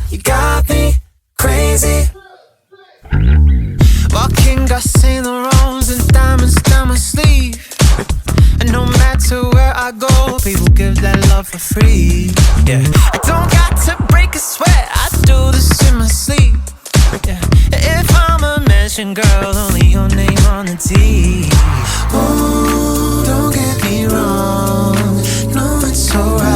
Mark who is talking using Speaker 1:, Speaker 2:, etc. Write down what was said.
Speaker 1: You got me crazy. Walking got Saint Laurents and diamonds down my sleeve. And no matter where I go, people give that love for free. Yeah, I don't got to break a sweat, I do this in my sleep. Yeah, if I'm a mansion girl, only your name on the deed. Oh, don't get me wrong, no, it's alright.